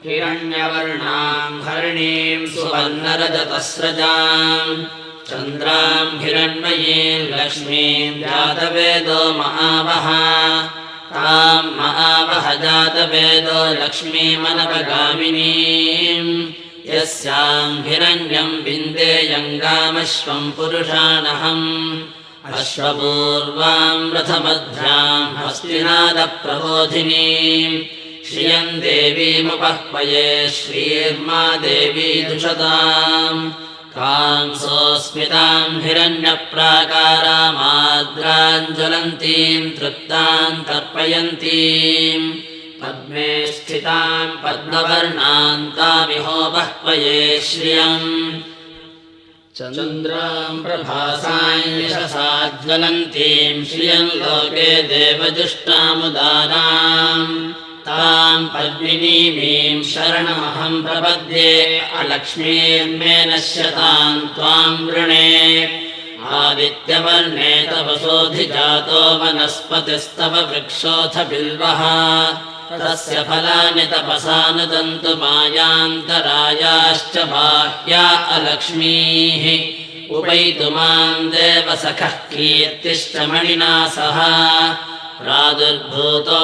हिरण्यवर्णां हरिणीं सुवर्णरजतस्रजां चन्द्रां हिरण्मयीं लक्ष्मीं जातवेदो महावः तां महावः जातवेदो लक्ष्मीमनवगामिनीं यस्यां हिरण्यं विन्देयङ्गामश्वं पुरुषाणहम् अश्वपूर्वां रथमध्यां हस्तिनादप्रबोधिनीं श्रियं देवीमुपह्वये श्रीर्मा देवी दुषताम् कांसोऽस्मितां हिरण्यप्राकारामाद्राञ्ज्वलन्तीं तृप्तां तर्पयन्तीं पद्मे स्थितां पद्मवर्णां तामिहोपह्वये श्रियम् चन्द्रां प्रभासां यशसाज्वलन्तीं श्रियं लोके देवजुष्टामुदानां तां पद्मिनीमीं शरणमहं प्रपद्ये अलक्ष्मीर्मे नश्यतां त्वां वृणे आदित्यवर्णे तव सोऽधिजातो वनस्पतिस्तव वृक्षोऽथ बिल्वः तस्य फलानि तपसा नुदन्तु मायान्तरायाश्च बाह्या अलक्ष्मीः उपैतु मां देवसखः कीर्तिश्च मणिना सह प्रादुर्भूतो